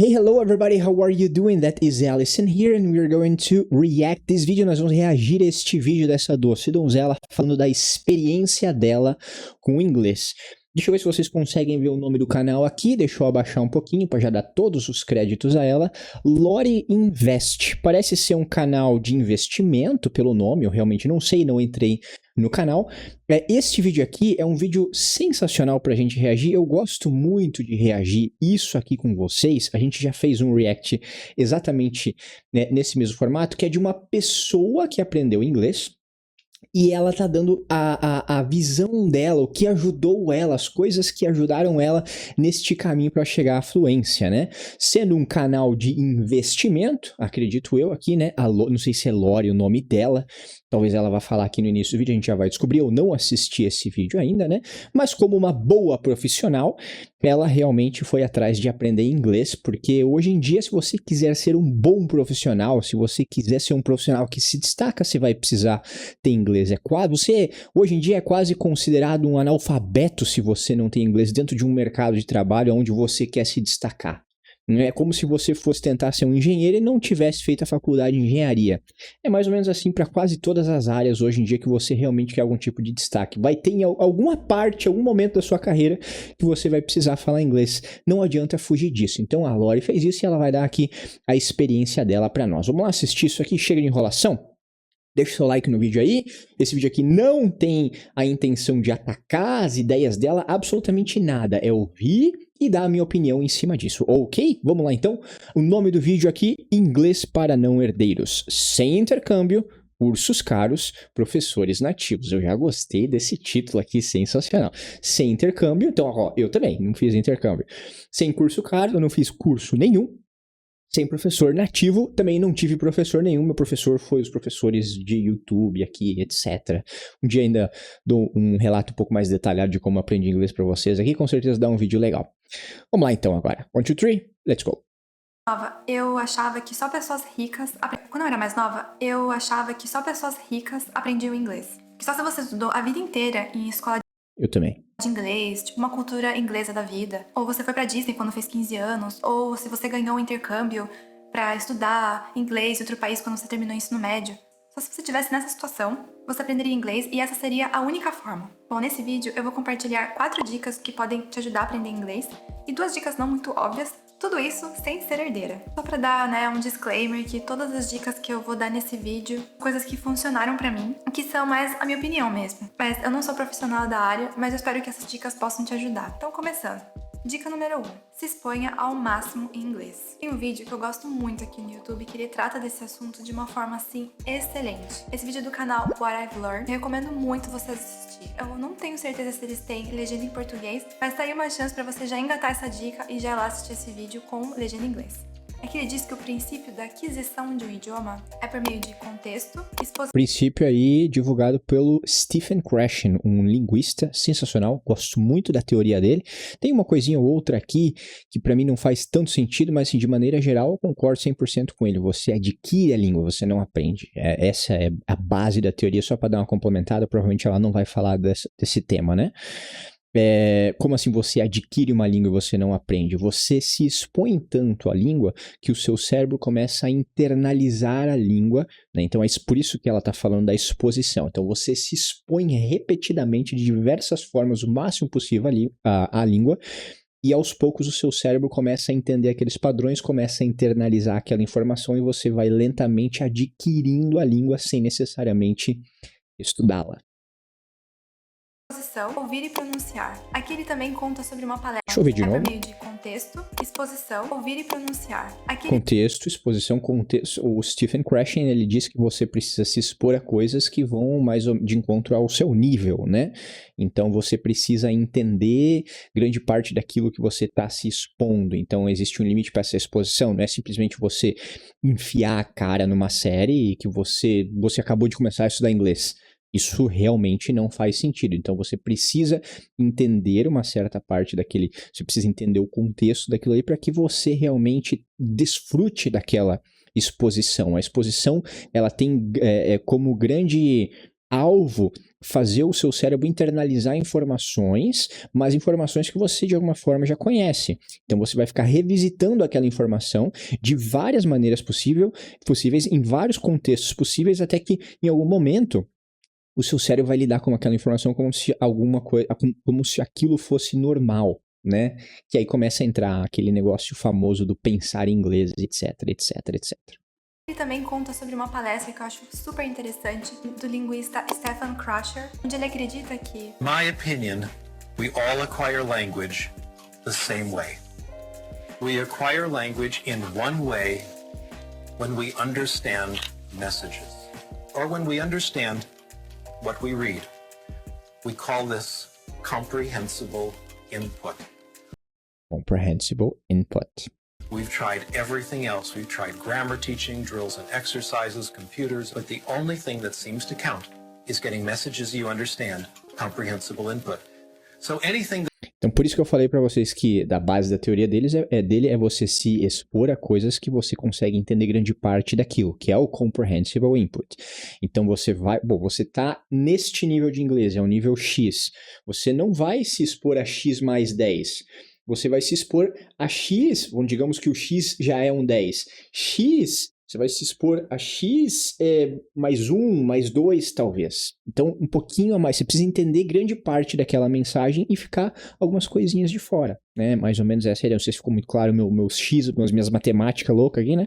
Hey, hello everybody, how are you doing? That is Allison here and we're going to react this video. Nós vamos reagir a este vídeo dessa doce donzela falando da experiência dela com o inglês. Deixa eu ver se vocês conseguem ver o nome do canal aqui, deixa eu abaixar um pouquinho para já dar todos os créditos a ela. Lori Invest, parece ser um canal de investimento pelo nome, eu realmente não sei, não entrei no canal. Este vídeo aqui é um vídeo sensacional pra gente reagir, eu gosto muito de reagir isso aqui com vocês. A gente já fez um react exatamente, né, nesse mesmo formato, que é de uma pessoa que aprendeu inglês. E ela tá dando a visão dela, o que ajudou ela, as coisas que ajudaram ela neste caminho para chegar à fluência, né? Sendo um canal de investimento, acredito eu aqui, né? Não sei se é Lori o nome dela, talvez ela vá falar aqui no início do vídeo, a gente já vai descobrir. Eu não assisti esse vídeo ainda, né? Mas como uma boa profissional, ela realmente foi atrás de aprender inglês, porque hoje em dia, se você quiser ser um bom profissional, se você quiser ser um profissional que se destaca, você vai precisar ter inglês. Você, hoje em dia, é quase considerado um analfabeto se você não tem inglês dentro de um mercado de trabalho onde você quer se destacar. É como se você fosse tentar ser um engenheiro e não tivesse feito a faculdade de engenharia. É mais ou menos assim para quase todas as áreas hoje em dia que você realmente quer algum tipo de destaque. Vai ter em alguma parte, algum momento da sua carreira que você vai precisar falar inglês. Não adianta fugir disso. Então a Lori fez isso e ela vai dar aqui a experiência dela para nós. Vamos lá assistir isso aqui, chega de enrolação? Deixa o seu like no vídeo aí. Esse vídeo aqui não tem a intenção de atacar as ideias dela, absolutamente nada. É ouvir e dar a minha opinião em cima disso, ok? Vamos lá então. O nome do vídeo aqui, Inglês para Não Herdeiros. Sem intercâmbio, cursos caros, professores nativos. Eu já gostei desse título aqui, sensacional. Sem intercâmbio, então ó, eu também não fiz intercâmbio. Sem curso caro, eu não fiz curso nenhum. Sem professor nativo, também não tive professor nenhum, meu professor foi os professores de YouTube aqui, etc. Um dia ainda dou um relato um pouco mais detalhado de como aprendi inglês para vocês aqui, com certeza dá um vídeo legal. Vamos lá então agora. 1, 2, 3, let's go. Eu achava que só pessoas ricas... Quando eu era mais nova, eu achava que só pessoas ricas aprendiam inglês. Que só se você estudou a vida inteira em escola Eu também. de inglês, tipo uma cultura inglesa da vida, ou você foi pra Disney quando fez 15 anos, ou se você ganhou um intercâmbio pra estudar inglês em outro país quando você terminou o ensino médio. Só se você estivesse nessa situação, você aprenderia inglês e essa seria a única forma. Bom, nesse vídeo eu vou compartilhar 4 dicas que podem te ajudar a aprender inglês e 2 dicas não muito óbvias, tudo isso sem ser herdeira. Só pra dar, né, um disclaimer que todas as dicas que eu vou dar nesse vídeo, coisas que funcionaram pra mim, que são mais a minha opinião mesmo. Mas eu não sou profissional da área, mas eu espero que essas dicas possam te ajudar. Então, começando. Dica número 1. Se exponha ao máximo em inglês. Tem um vídeo que eu gosto muito aqui no YouTube que ele trata desse assunto de uma forma, assim, excelente. Esse vídeo é do canal What I've Learned. Eu recomendo muito você assistir. Eu não tenho certeza se eles têm legenda em português, mas tá aí uma chance pra você já engatar essa dica e já ir lá assistir esse vídeo com legenda em inglês. Aqui ele diz que o princípio da aquisição de um idioma é por meio de contexto, exposição... Princípio aí divulgado pelo Stephen Krashen, um linguista sensacional, gosto muito da teoria dele. Tem uma coisinha ou outra aqui que pra mim não faz tanto sentido, mas assim, de maneira geral eu concordo 100% com ele. Você adquire a língua, você não aprende. Essa é a base da teoria, só para dar uma complementada, provavelmente ela não vai falar desse tema, né? Como assim você adquire uma língua e você não aprende? Você se expõe tanto à língua que o seu cérebro começa a internalizar a língua, né? Então é por isso que ela está falando da exposição. Então você se expõe repetidamente de diversas formas, o máximo possível à língua, e aos poucos o seu cérebro começa a entender aqueles padrões, começa a internalizar aquela informação e você vai lentamente adquirindo a língua sem necessariamente estudá-la. Ouvir e pronunciar. Aqui ele também conta sobre uma palestra. Deixa eu ver de novo. Por meio de contexto, exposição, ouvir e pronunciar. Aqui contexto, exposição, contexto. O Stephen Krashen, ele diz que você precisa se expor a coisas que vão mais de encontro ao seu nível, né? Então você precisa entender grande parte daquilo que você está se expondo. Então existe um limite para essa exposição, não é simplesmente você enfiar a cara numa série e que você acabou de começar a estudar inglês. Isso realmente não faz sentido. Então você precisa entender uma certa parte daquele, você precisa entender o contexto daquilo aí para que você realmente desfrute daquela exposição. A exposição, ela tem como grande alvo fazer o seu cérebro internalizar informações, mas informações que você de alguma forma já conhece. Então você vai ficar revisitando aquela informação de várias maneiras possíveis, em vários contextos possíveis, até que em algum momento o seu cérebro vai lidar com aquela informação como se como se aquilo fosse normal, né? Que aí começa a entrar aquele negócio famoso do pensar em inglês, etc, etc, etc. Ele também conta sobre uma palestra que eu acho super interessante do linguista Stephen Crusher, onde ele acredita que, my opinion, we all acquire language the same way. We acquire language in one way when we understand messages, or when we understand what we read. We call this comprehensible input. Comprehensible input. We've tried everything else. We've tried grammar teaching, drills and exercises, computers, but the only thing that seems to count is getting messages you understand, comprehensible input. So anything that... Então, por isso que eu falei para vocês que da base da teoria dele é você se expor a coisas que você consegue entender grande parte daquilo, que é o comprehensible input. Então, você tá neste nível de inglês, é o nível X. Você não vai se expor a X mais 10. Você vai se expor a X, digamos que o X já é um 10. X, você vai se expor a X mais 1, mais 2, talvez. Então, um pouquinho a mais. Você precisa entender grande parte daquela mensagem e ficar algumas coisinhas de fora, né? Mais ou menos essa ideia. Não sei se ficou muito claro meus X, as minhas matemáticas loucas aqui, né?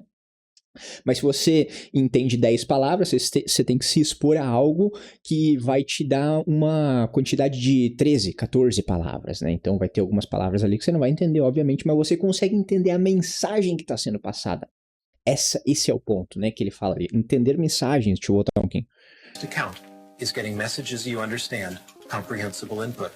Mas se você entende 10 palavras, você tem que se expor a algo que vai te dar uma quantidade de 13, 14 palavras, né? Então vai ter algumas palavras ali que você não vai entender, obviamente, mas você consegue entender a mensagem que está sendo passada. Esse é o ponto, né, que ele fala ali. Entender mensagens, deixa eu voltar um pouquinho. to count is getting messages you understand, comprehensible input.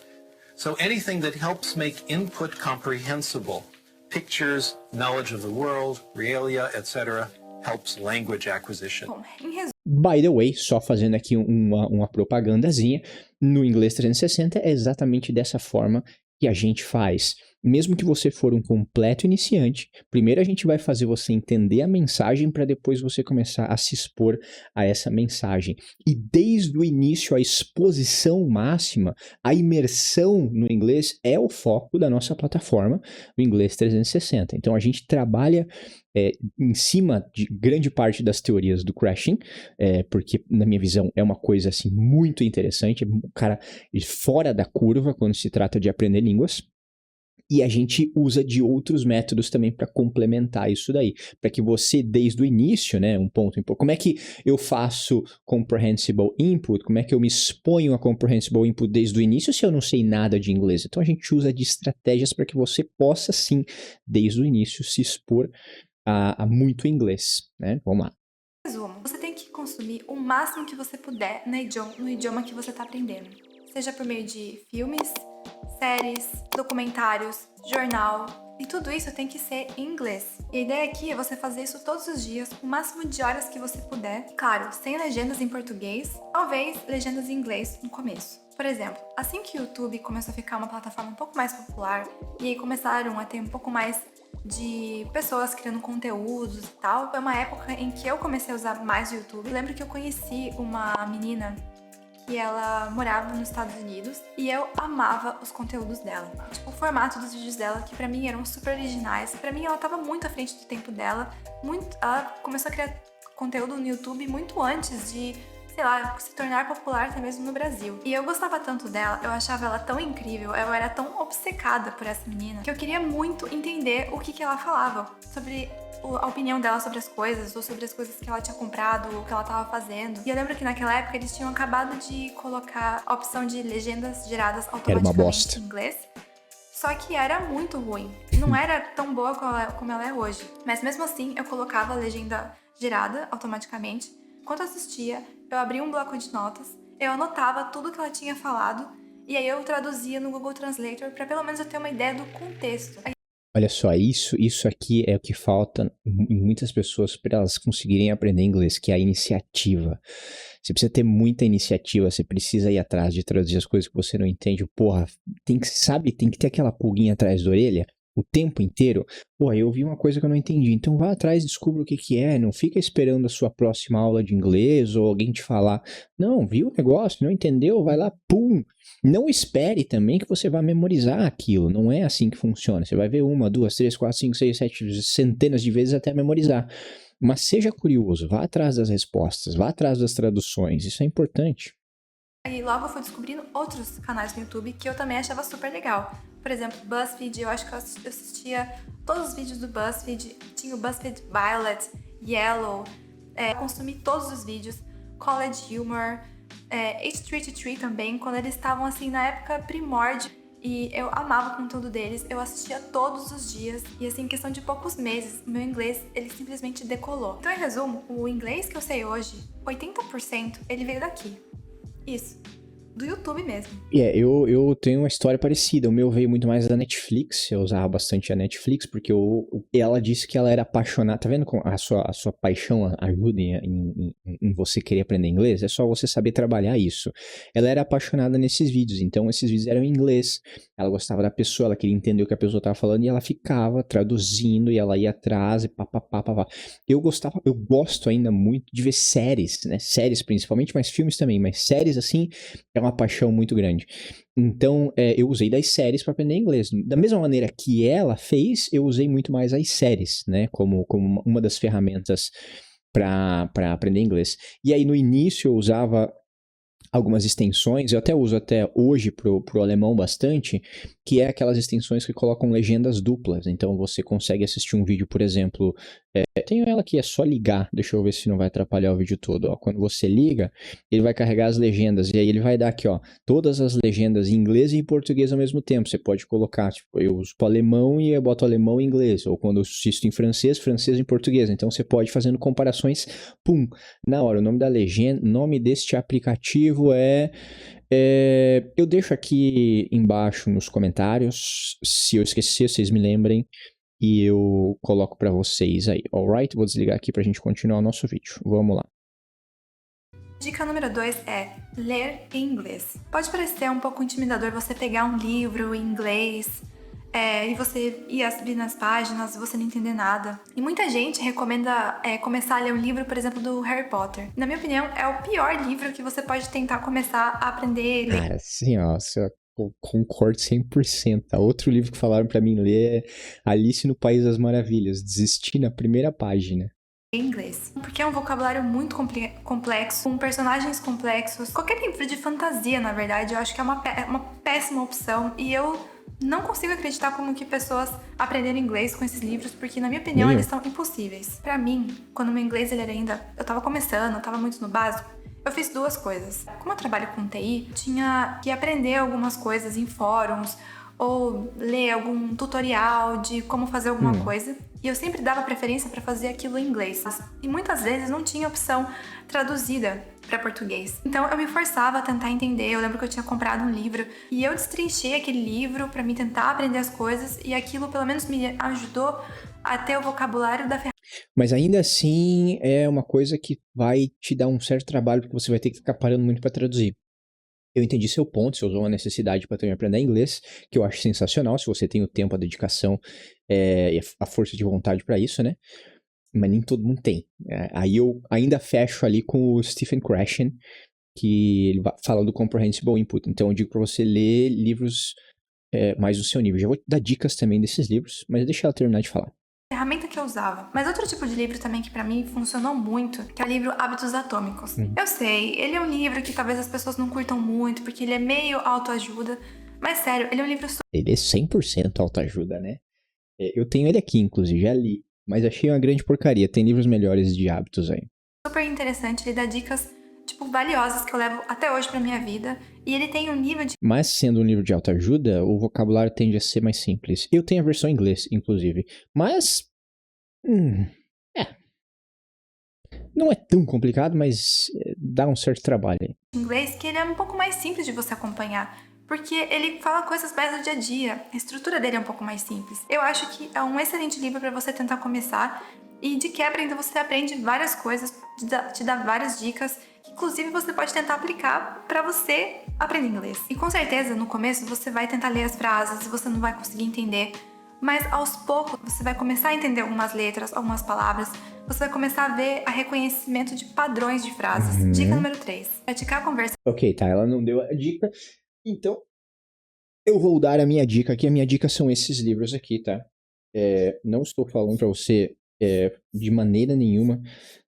So anything that helps make input comprehensible, pictures, knowledge of the world, realia, etc., helps language acquisition. bom, em resumo, By the way, só fazendo aqui uma propagandazinha, no Inglês 360 é exatamente dessa forma que a gente faz. Mesmo que você for um completo iniciante, primeiro a gente vai fazer você entender a mensagem para depois você começar a se expor a essa mensagem. E desde o início, a exposição máxima, a imersão no inglês é o foco da nossa plataforma, o Inglês 360. Então a gente trabalha em cima de grande parte das teorias do Crashing, porque na minha visão é uma coisa assim muito interessante, um cara fora da curva quando se trata de aprender línguas. E a gente usa de outros métodos também para complementar isso daí. Para que você, desde o início, né, um ponto importante. Como é que eu faço comprehensible input? Como é que eu me exponho a comprehensible input desde o início se eu não sei nada de inglês? Então a gente usa de estratégias para que você possa, sim, desde o início, se expor a muito inglês, né? Vamos lá. resumo, você tem que consumir o máximo que você puder no idioma que você está aprendendo. Seja por meio de filmes, séries, documentários, jornal, e tudo isso tem que ser em inglês. E a ideia aqui é você fazer isso todos os dias, o máximo de horas que você puder. Claro, sem legendas em português, talvez legendas em inglês no começo. Por exemplo, assim que o YouTube começou a ficar uma plataforma um pouco mais popular, e aí começaram a ter um pouco mais de pessoas criando conteúdos e tal, foi uma época em que eu comecei a usar mais o YouTube. Eu lembro que eu conheci uma menina que ela morava nos Estados Unidos e eu amava os conteúdos dela. Tipo, o formato dos vídeos dela, que pra mim eram super originais. Pra mim, ela tava muito à frente do tempo dela. Ela começou a criar conteúdo no YouTube muito antes de, sei lá, se tornar popular até mesmo no Brasil. E eu gostava tanto dela, eu achava ela tão incrível, eu era tão obcecada por essa menina, que eu queria muito entender o que ela falava sobre a opinião dela sobre as coisas, ou sobre as coisas que ela tinha comprado, ou que ela tava fazendo. E eu lembro que naquela época eles tinham acabado de colocar a opção de legendas geradas automaticamente em inglês. Só que era muito ruim. Não era tão boa como ela é hoje. Mas mesmo assim, eu colocava a legenda gerada automaticamente. Enquanto eu assistia, eu abria um bloco de notas, eu anotava tudo que ela tinha falado, e aí eu traduzia no Google Translator para pelo menos eu ter uma ideia do contexto. Olha só, isso aqui é o que falta em muitas pessoas para elas conseguirem aprender inglês, que é a iniciativa. Você precisa ter muita iniciativa, você precisa ir atrás de traduzir as coisas que você não entende. Porra, tem que ter aquela pulguinha atrás da orelha. o tempo inteiro, pô, eu vi uma coisa que eu não entendi, então vá atrás e descubra o que que é, não fica esperando a sua próxima aula de inglês ou alguém te falar, não, viu o negócio, não entendeu, vai lá, pum. Não espere também que você vai memorizar aquilo, não é assim que funciona, você vai ver 1, 2, 3, 4, 5, 6, 7, centenas de vezes até memorizar, mas seja curioso, vá atrás das respostas, vá atrás das traduções, isso é importante. E logo eu fui descobrindo outros canais no YouTube que eu também achava super legal. Por exemplo, BuzzFeed, eu acho que eu assistia todos os vídeos do BuzzFeed. Tinha o BuzzFeed Violet, Yellow, consumi todos os vídeos. College Humor, H323 também, quando eles estavam assim na época primórdia. E eu amava o conteúdo deles, eu assistia todos os dias. E assim, em questão de poucos meses, o meu inglês, ele simplesmente decolou. Então, em resumo, o inglês que eu sei hoje, 80% ele veio daqui. Isso. Do YouTube mesmo. Eu tenho uma história parecida. O meu veio muito mais da Netflix. Eu usava bastante a Netflix porque ela disse que ela era apaixonada. Tá vendo como a sua paixão ajuda em você querer aprender inglês? É só você saber trabalhar isso. Ela era apaixonada nesses vídeos, então esses vídeos eram em inglês. Ela gostava da pessoa, ela queria entender o que a pessoa estava falando e ela ficava traduzindo e ela ia atrás e papapá. Eu gosto ainda muito de ver séries, né? Séries principalmente, mas filmes também. Mas séries assim é uma paixão muito grande. Então, eu usei das séries para aprender inglês. Da mesma maneira que ela fez, eu usei muito mais as séries, né? Como uma das ferramentas para aprender inglês. E aí, no início, eu usava algumas extensões, eu até uso até hoje pro alemão bastante, que é aquelas extensões que colocam legendas duplas. Então, você consegue assistir um vídeo, por exemplo, tenho ela que é só ligar, deixa eu ver se não vai atrapalhar o vídeo todo, ó. Quando você liga, ele vai carregar as legendas, e aí ele vai dar aqui, ó, todas as legendas em inglês e em português ao mesmo tempo. Você pode colocar, tipo, eu uso pro alemão e eu boto alemão em inglês, ou quando eu assisto em francês, francês em português. Então você pode ir fazendo comparações, pum, na hora. O nome da legenda, nome deste aplicativo eu deixo aqui embaixo nos comentários, se eu esquecer, vocês me lembrem, e eu coloco pra vocês aí, alright? Vou desligar aqui pra gente continuar o nosso vídeo. Vamos lá. Dica número 2 é ler em inglês. Pode parecer um pouco intimidador você pegar um livro em inglês e você ir subir nas páginas e você não entender nada. E muita gente recomenda começar a ler um livro, por exemplo, do Harry Potter. Na minha opinião, é o pior livro que você pode tentar começar a aprender a ler. Cara, assim, ó, eu concordo 100%. Outro livro que falaram pra mim ler é Alice no País das Maravilhas. Desisti na primeira página. Em inglês. Porque é um vocabulário muito complexo, com personagens complexos. Qualquer livro de fantasia, na verdade, eu acho que é uma péssima opção. E eu não consigo acreditar como que pessoas aprenderam inglês com esses livros, porque na minha opinião eles são impossíveis. Pra mim, quando meu inglês eu tava começando, eu tava muito no básico, eu fiz duas coisas. Como eu trabalho com TI, tinha que aprender algumas coisas em fóruns, ou ler algum tutorial de como fazer alguma coisa. E eu sempre dava preferência para fazer aquilo em inglês. E muitas vezes não tinha opção traduzida para português. Então eu me forçava a tentar entender. Eu lembro que eu tinha comprado um livro e eu destrinchei aquele livro para me tentar aprender as coisas, e aquilo pelo menos me ajudou a ter o vocabulário da ferramenta. Mas ainda assim é uma coisa que vai te dar um certo trabalho, porque você vai ter que ficar parando muito para traduzir. Eu entendi seu ponto, você usou uma necessidade para também aprender inglês, que eu acho sensacional, se você tem o tempo, a dedicação e a força de vontade para isso, né? Mas nem todo mundo tem. Aí eu ainda fecho ali com o Stephen Krashen, que ele fala do Comprehensible Input. Então eu digo para você ler livros mais do seu nível. Já vou dar dicas também desses livros, mas deixa ela terminar de falar. Ferramenta que eu usava. Mas outro tipo de livro também que pra mim funcionou muito, que é o livro Hábitos Atômicos. Eu sei, ele é um livro que talvez as pessoas não curtam muito, porque ele é meio autoajuda, mas sério, ele é um livro Ele é 100% autoajuda, né? Eu tenho ele aqui, inclusive, já li, mas achei uma grande porcaria. Tem livros melhores de hábitos aí. super interessante, ele dá dicas, valiosas que eu levo até hoje pra minha vida, e ele tem um nível de... Mas sendo um livro de autoajuda, o vocabulário tende a ser mais simples. Eu tenho a versão em inglês, inclusive, mas... não é tão complicado, mas dá um certo trabalho aí. inglês que ele é um pouco mais simples de você acompanhar, porque ele fala coisas mais do dia a dia, a estrutura dele é um pouco mais simples. Eu acho que é um excelente livro para você tentar começar, e de quebra ainda você aprende várias coisas, te dá várias dicas, que inclusive você pode tentar aplicar para você aprender inglês. E com certeza no começo você vai tentar ler as frases e você não vai conseguir entender, Mas aos poucos você vai começar a entender algumas letras, algumas palavras, você vai começar a ver a reconhecimento de padrões de frases. Dica número 3. Praticar a conversa. Ok, tá, ela não deu a dica, então eu vou dar a minha dica aqui. A minha dica são esses livros aqui, tá? Não estou falando pra você de maneira nenhuma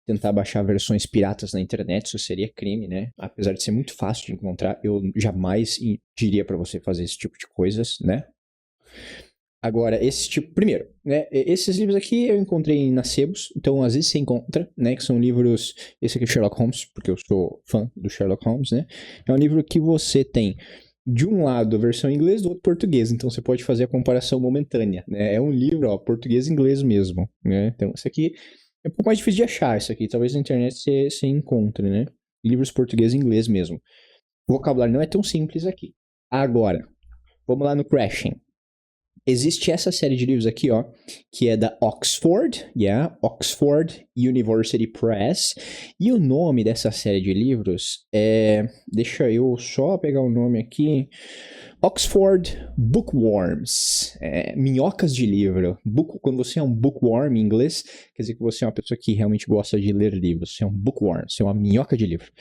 tentar baixar versões piratas na internet, isso seria crime, né? Apesar de ser muito fácil de encontrar, eu jamais diria pra você fazer esse tipo de coisas, né? Agora, primeiro, né, esses livros aqui eu encontrei na Sebos, então às vezes você encontra, né, que são livros, esse aqui é Sherlock Holmes, porque eu sou fã do Sherlock Holmes, né, é um livro que você tem, de um lado a versão em inglês, do outro português, então você pode fazer a comparação momentânea, né, é um livro, ó, português e inglês mesmo, né, então isso aqui é um pouco mais difícil de achar, isso aqui, talvez na internet você encontre, né, livros português e inglês mesmo. O vocabulário não é tão simples aqui. Agora, vamos lá no Crashing. Existe essa série de livros aqui, ó, que é da Oxford, Oxford University Press, e o nome dessa série de livros deixa eu só pegar o nome aqui, Oxford Bookworms, minhocas de livro. Quando você é um bookworm em inglês, quer dizer que você é uma pessoa que realmente gosta de ler livros, você é um bookworm, você é uma minhoca de livro.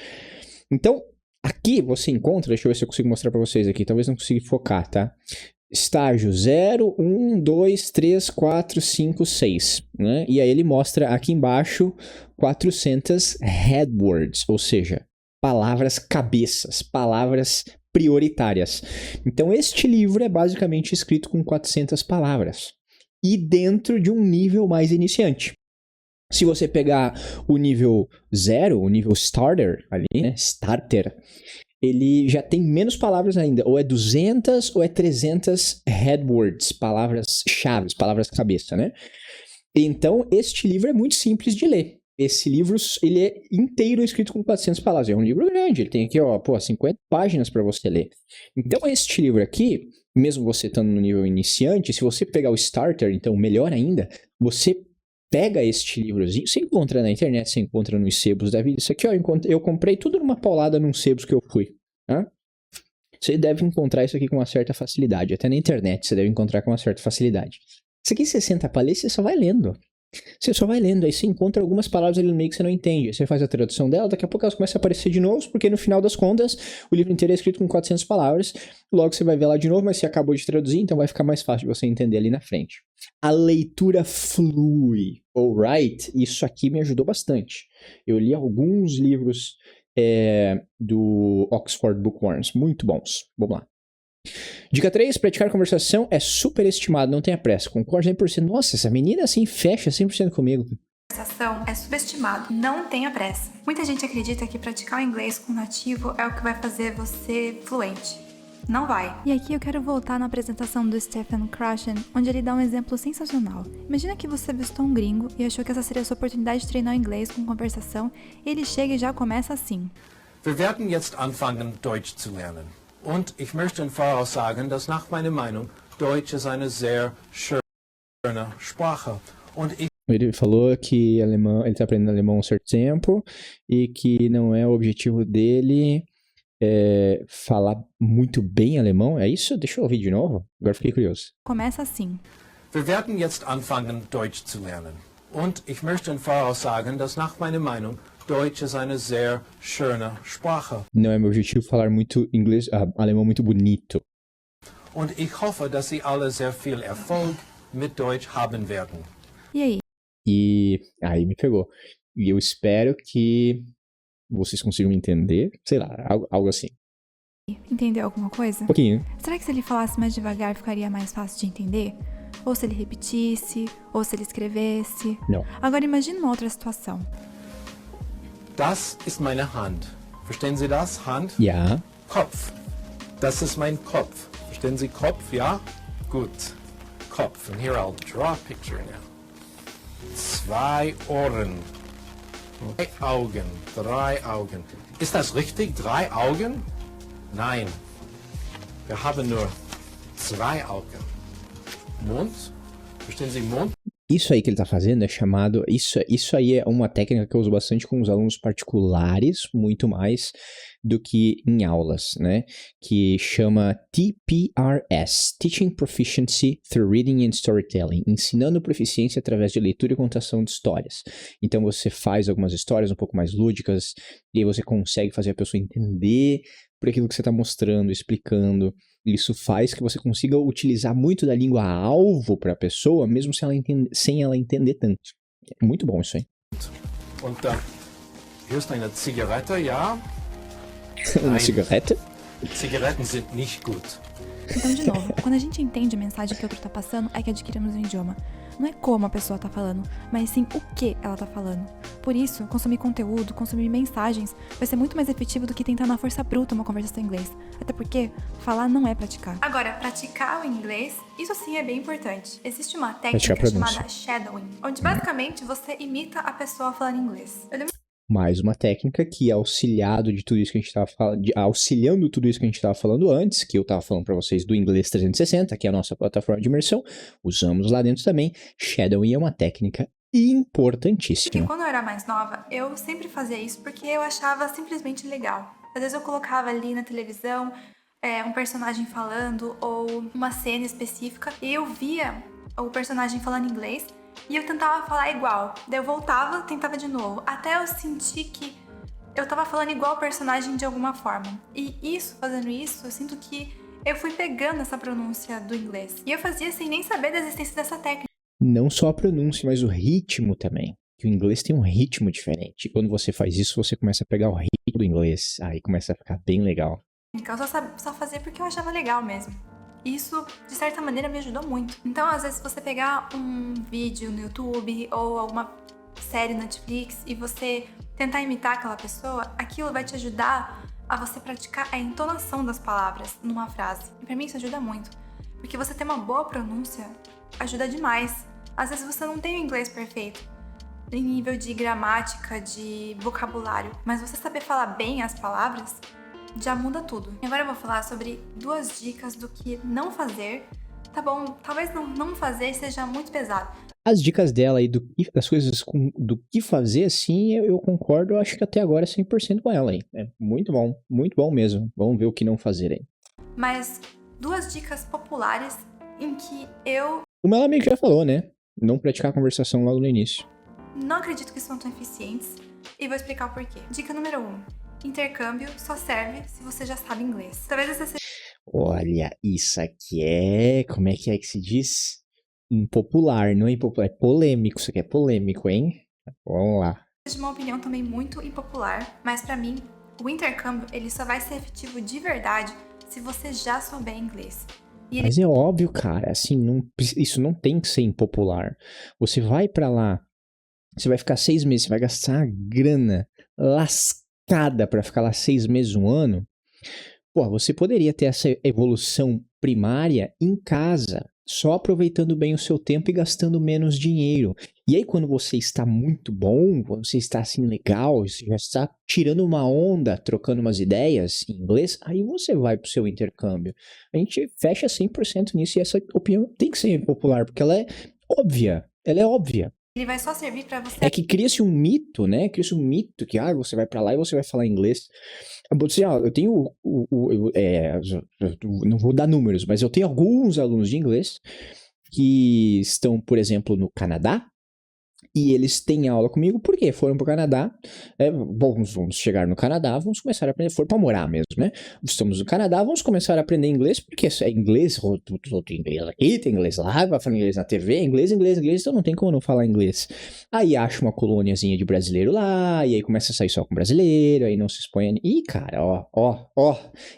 Então, aqui você encontra, deixa eu ver se eu consigo mostrar pra vocês aqui, talvez não consiga focar, tá? Estágio 0, 1, 2, 3, 4, 5, 6, né? E aí ele mostra aqui embaixo 400 headwords, ou seja, palavras cabeças, palavras prioritárias. Então este livro é basicamente escrito com 400 palavras e dentro de um nível mais iniciante. Se você pegar o nível 0, o nível starter ali, né? Starter, ele já tem menos palavras ainda, ou é 200 ou é 300 headwords, palavras-chave, palavras-cabeça, né? Então, este livro é muito simples de ler. Esse livro, ele é inteiro escrito com 400 palavras. É um livro grande, ele tem aqui, ó, 50 páginas para você ler. Então, este livro aqui, mesmo você estando no nível iniciante, se você pegar o starter, então melhor ainda, você pega este livrozinho, você encontra na internet, você encontra nos sebos da vida. Isso aqui, ó, eu comprei tudo numa paulada num sebos que eu fui. Tá? Você deve encontrar isso aqui com uma certa facilidade. Até na internet você deve encontrar com uma certa facilidade. Isso aqui você senta pra ler, você só vai lendo. Você só vai lendo, aí você encontra algumas palavras ali no meio que você não entende. Aí você faz a tradução dela, daqui a pouco elas começam a aparecer de novo, porque no final das contas, o livro inteiro é escrito com 400 palavras. Logo você vai ver lá de novo, mas você acabou de traduzir, então vai ficar mais fácil de você entender ali na frente. A leitura flui, alright? Isso aqui me ajudou bastante. Eu li alguns livros do Oxford Bookworms, muito bons. Vamos lá. Dica 3, praticar conversação é superestimado, não tenha pressa. Concordo 100%. Nossa, essa menina assim fecha 100% comigo. Conversação é subestimado, não tenha pressa. Muita gente acredita que praticar o inglês com nativo é o que vai fazer você fluente. Não vai. E aqui eu quero voltar na apresentação do Stephen Krashen, onde ele dá um exemplo sensacional. Imagina que você visitou um gringo e achou que essa seria a sua oportunidade de treinar o inglês com conversação, e ele chega e já começa assim. Wir werden jetzt anfangen, Deutsch zu lernen. Und ich möchte im Voraus sagen, dass nach meiner Meinung Deutsch ist eine sehr schöne Sprache. Und ich Ele falou que ele está aprendendo alemão há um certo tempo e que não é o objetivo dele falar muito bem alemão. É isso? Deixa eu ouvir de novo. Agora fiquei curioso. Começa assim. Wir werden jetzt anfangen, Deutsch zu lernen. Und ich möchte im Voraus sagen, dass nach meiner Meinung Deutsch ist eine sehr schöne Sprache. Não é meu objetivo falar muito alemão muito bonito. Und ich hoffe, dass Sie alle sehr viel Erfolg mit Deutsch haben werden. E aí? E aí me pegou. E eu espero que vocês consigam entender, sei lá, algo assim. Entendeu alguma coisa? Um pouquinho. Será que se ele falasse mais devagar ficaria mais fácil de entender? Ou se ele repetisse? Ou se ele escrevesse? Não. Agora imagine uma outra situação. Das ist meine Hand. Verstehen Sie das? Hand? Ja. Kopf. Das ist mein Kopf. Verstehen Sie Kopf? Ja? Gut. Kopf. And here I'll draw a picture now. 2 Ohren. 3 Augen. 3 Augen. Ist das richtig? 3 Augen? Nein. Wir haben nur 2 Augen. Mund? Verstehen Sie Mund? Isso aí que ele tá fazendo é chamado... Isso aí é uma técnica que eu uso bastante com os alunos particulares, muito mais do que em aulas, né? Que chama TPRS, Teaching Proficiency Through Reading and Storytelling, ensinando proficiência através de leitura e contação de histórias. Então você faz algumas histórias um pouco mais lúdicas, e aí você consegue fazer a pessoa entender por aquilo que você está mostrando, explicando. Isso faz que você consiga utilizar muito da língua alvo para a pessoa, mesmo sem ela entender tanto. É muito bom isso aí. Und hier ist eine Zigarette, ja. Uma cigarreta? Zigaretten sind nicht gut. Então, de novo, quando a gente entende a mensagem que o outro tá passando, é que adquirimos o idioma. Não é como a pessoa tá falando, mas sim o que ela tá falando. Por isso, consumir conteúdo, consumir mensagens, vai ser muito mais efetivo do que tentar na força bruta uma conversação em inglês. Até porque falar não é praticar. Agora, praticar o inglês, isso sim é bem importante. Existe uma técnica chamada shadowing, onde basicamente você imita a pessoa falando inglês. Mais uma técnica que auxiliando tudo isso que a gente estava falando antes, que eu estava falando para vocês do Inglês 360, que é a nossa plataforma de imersão, usamos lá dentro também. Shadowing é uma técnica importantíssima. Porque quando eu era mais nova, eu sempre fazia isso porque eu achava simplesmente legal. Às vezes eu colocava ali na televisão um personagem falando ou uma cena específica e eu via o personagem falando inglês e eu tentava falar igual. Daí eu voltava, tentava de novo, até eu sentir que eu tava falando igual o personagem de alguma forma. E fazendo isso, eu sinto que eu fui pegando essa pronúncia do inglês. E eu fazia sem nem saber da existência dessa técnica. Não só a pronúncia, mas o ritmo também. Que o inglês tem um ritmo diferente. E quando você faz isso, você começa a pegar o ritmo do inglês. Aí começa a ficar bem legal. Eu só fazia porque eu achava legal mesmo. Isso, de certa maneira, me ajudou muito. Então, às vezes, você pegar um vídeo no YouTube ou alguma série na Netflix e você tentar imitar aquela pessoa, aquilo vai te ajudar a você praticar a entonação das palavras numa frase. E pra mim isso ajuda muito, porque você ter uma boa pronúncia ajuda demais. Às vezes você não tem o inglês perfeito, em nível de gramática, de vocabulário, mas você saber falar bem as palavras já muda tudo. E agora eu vou falar sobre 2 dicas do que não fazer. Tá bom, talvez não fazer seja muito pesado. As dicas dela aí, das coisas do que fazer, assim, eu concordo, eu acho que até agora é 100% com ela aí. É muito bom mesmo. Vamos ver o que não fazer aí. Mas 2 dicas populares em que eu... Como ela meio que já falou, né? Não praticar a conversação logo no início. Não acredito que são tão eficientes e vou explicar o porquê. Dica número 1. Intercâmbio só serve se você já sabe inglês. Talvez essa seja... Olha, isso aqui é... Como é que se diz? Impopular, não é impopular, é polêmico. Isso aqui é polêmico, hein? Vamos lá. De uma opinião também muito impopular, mas pra mim, o intercâmbio ele só vai ser efetivo de verdade se você já souber inglês. Mas é óbvio, cara, assim, isso não tem que ser impopular. Você vai pra lá, você vai ficar 6 meses, você vai gastar grana lascada pra ficar lá 6 meses, 1 ano. Pô, você poderia ter essa evolução primária em casa, só aproveitando bem o seu tempo e gastando menos dinheiro. E aí, quando você está muito bom, quando você está assim legal, você já está tirando uma onda, trocando umas ideias em inglês, aí você vai pro seu intercâmbio. A gente fecha 100% nisso e essa opinião tem que ser popular, porque ela é óbvia. Ela é óbvia. Ele vai só servir pra você... É que cria-se um mito, né? Cria-se um mito que você vai pra lá e você vai falar inglês. Eu tenho... não vou dar números, mas eu tenho alguns alunos de inglês que estão, por exemplo, no Canadá. E eles têm aula comigo porque foram pro Canadá. Vamos chegar no Canadá, vamos começar a aprender. Foram pra morar mesmo, né? Estamos no Canadá, vamos começar a aprender inglês, porque é inglês, tem inglês aqui, tem inglês lá, vai falar inglês na TV, inglês, então não tem como não falar inglês. Aí acha uma colôniazinha de brasileiro lá, e aí começa a sair só com brasileiro, aí não se expõe. Ih, cara,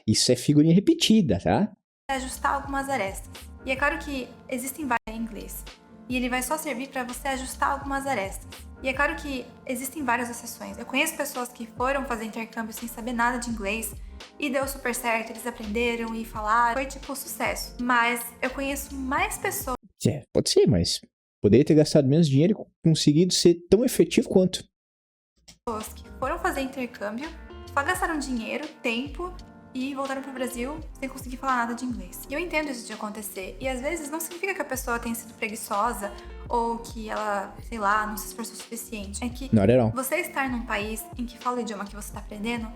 isso é figurinha repetida, tá? Ajustar algumas arestas. E é claro que existem vários em inglês. E ele vai só servir para você ajustar algumas arestas. E é claro que existem várias exceções. Eu conheço pessoas que foram fazer intercâmbio sem saber nada de inglês e deu super certo, eles aprenderam e falaram, foi tipo sucesso. Mas eu conheço mais pessoas... Pode ser, mas poderia ter gastado menos dinheiro e conseguido ser tão efetivo quanto. Pessoas que foram fazer intercâmbio, só gastaram dinheiro, tempo... e voltaram pro Brasil sem conseguir falar nada de inglês. E eu entendo isso de acontecer. E às vezes não significa que a pessoa tenha sido preguiçosa ou que ela, sei lá, não se esforçou o suficiente. É que Not at all. você estar num país em que fala o idioma que você tá aprendendo,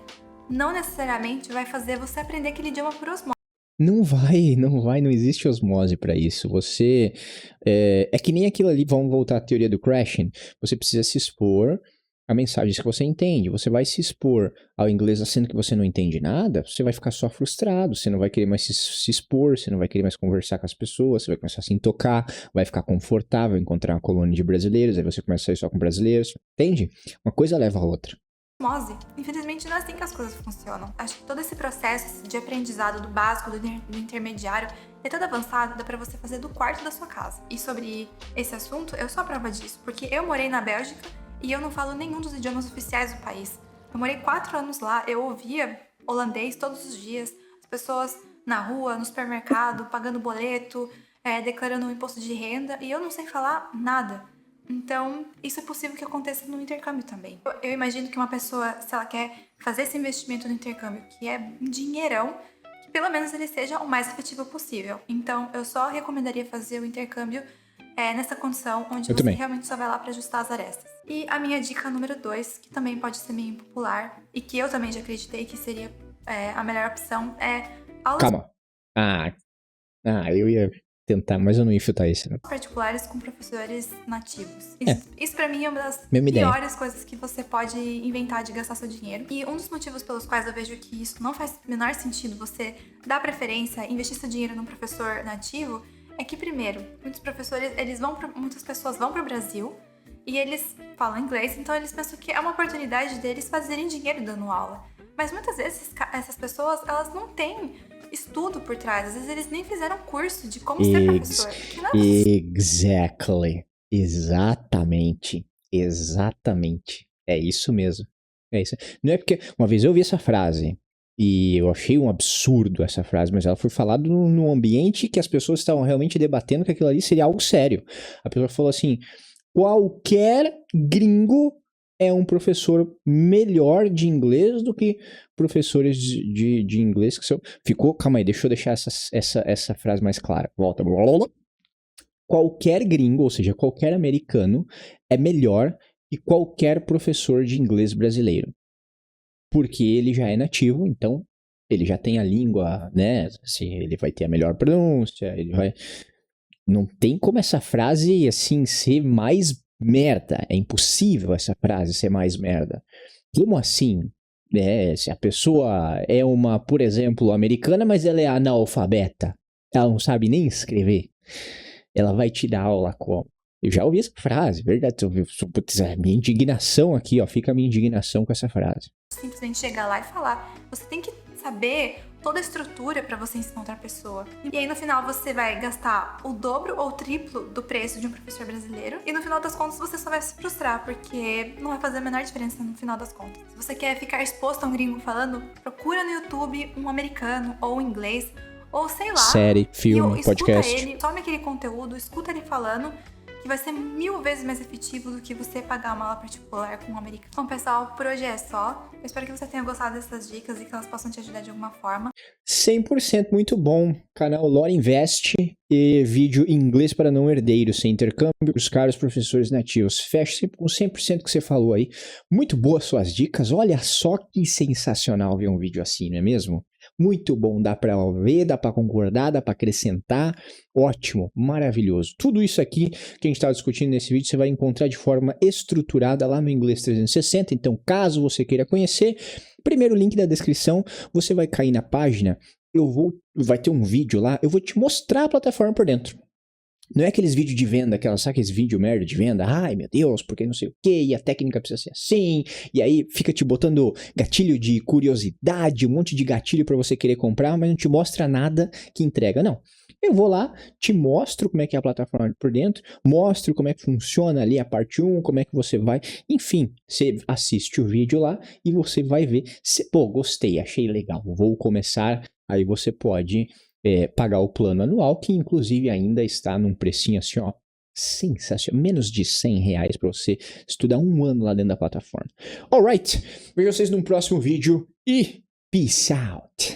não necessariamente vai fazer você aprender aquele idioma por osmose. Não existe osmose pra isso. Você. É que nem aquilo ali, vamos voltar à teoria do crashing. Você precisa se expor a mensagens que você entende. Você vai se expor ao inglês sendo que você não entende nada, você vai ficar só frustrado. Você não vai querer mais se expor, você não vai querer mais conversar com as pessoas, você vai começar a se intocar, vai ficar confortável encontrar uma colônia de brasileiros, aí você começa a sair só com brasileiros. Entende? Uma coisa leva a outra. Osmose. Infelizmente, não é assim que as coisas funcionam. Acho que todo esse processo de aprendizado do básico, do intermediário, é todo avançado, dá pra você fazer do quarto da sua casa. E sobre esse assunto, eu sou a prova disso, porque eu morei na Bélgica e eu não falo nenhum dos idiomas oficiais do país. Eu morei 4 anos lá, eu ouvia holandês todos os dias, as pessoas na rua, no supermercado, pagando boleto, declarando um imposto de renda, e eu não sei falar nada. Então, isso é possível que aconteça no intercâmbio também. Eu imagino que uma pessoa, se ela quer fazer esse investimento no intercâmbio, que é um dinheirão, que pelo menos ele seja o mais efetivo possível. Então, eu só recomendaria fazer o intercâmbio nessa condição, onde você realmente só vai lá para ajustar as arestas. E a minha dica número 2, que também pode ser meio impopular, e que eu também já acreditei que seria a melhor opção, é aulas Calma. Eu ia tentar, mas eu não ia chutar esse, não. particulares com professores nativos. Isso pra mim é uma das Mesma ideia. piores coisas que você pode inventar de gastar seu dinheiro. E um dos motivos pelos quais eu vejo que isso não faz o menor sentido você dar preferência, investir seu dinheiro num professor nativo, é que, primeiro, muitas pessoas vão pro Brasil e eles falam inglês, então eles pensam que é uma oportunidade deles fazerem dinheiro dando aula. Mas muitas vezes essas pessoas, elas não têm estudo por trás. Às vezes eles nem fizeram curso de como ser professor. Que não é Exactly. Exatamente. É isso mesmo. É isso. Não é porque uma vez eu ouvi essa frase e eu achei um absurdo essa frase, mas ela foi falada num ambiente que as pessoas estavam realmente debatendo que aquilo ali seria algo sério. A pessoa falou assim: qualquer gringo é um professor melhor de inglês do que professores de inglês que são... Calma aí, deixa eu deixar essa frase mais clara. Volta. Qualquer gringo, ou seja, qualquer americano, é melhor que qualquer professor de inglês brasileiro. Porque ele já é nativo, então ele já tem a língua, né? Assim, ele vai ter a melhor pronúncia, não tem como essa frase, assim, ser mais merda. É impossível essa frase ser mais merda. Como assim? Se a pessoa é por exemplo, americana, mas ela é analfabeta, ela não sabe nem escrever, ela vai te dar aula como? Eu já ouvi essa frase, verdade. A minha indignação aqui, ó, fica a minha indignação com essa frase. simplesmente chegar lá e falar. Você tem que saber toda a estrutura para você ensinar outra pessoa. E aí no final você vai gastar o dobro ou o triplo do preço de um professor brasileiro. E no final das contas você só vai se frustrar, porque não vai fazer a menor diferença no final das contas. Se você quer ficar exposto a um gringo falando, procura no YouTube um americano ou um inglês, ou sei lá. Série, filme, podcast. Escuta ele, tome aquele conteúdo, escuta ele falando, que vai ser 1000 vezes mais efetivo do que você pagar uma aula particular com um americano. Bom, pessoal, por hoje é só. Eu espero que você tenha gostado dessas dicas e que elas possam te ajudar de alguma forma. 100% muito bom. Canal Lore Invest e vídeo inglês para não herdeiros, sem intercâmbio, os caros professores nativos. Fecha sempre com 100% que você falou aí. Muito boas suas dicas. Olha só que sensacional ver um vídeo assim, não é mesmo? Muito bom, dá pra ver, dá pra concordar, dá pra acrescentar, ótimo, maravilhoso. Tudo isso aqui que a gente estava discutindo nesse vídeo, você vai encontrar de forma estruturada lá no Inglês 360, então caso você queira conhecer, primeiro link da descrição, você vai cair na página, vai ter um vídeo lá, eu vou te mostrar a plataforma por dentro. Não é aqueles vídeos de venda, sabe aqueles vídeos merda de venda? Ai, meu Deus, porque não sei o quê, e a técnica precisa ser assim, e aí fica te botando gatilho de curiosidade, um monte de gatilho pra você querer comprar, mas não te mostra nada que entrega, não. Eu vou lá, te mostro como é que é a plataforma por dentro, mostro como é que funciona ali a parte 1, como é que você vai, enfim, você assiste o vídeo lá e você vai ver, pô, gostei, achei legal, vou começar, aí você pode... pagar o plano anual, que inclusive ainda está num precinho assim, ó, sensacional, menos de R$100 para você estudar um ano lá dentro da plataforma. Alright, vejo vocês num próximo vídeo e peace out!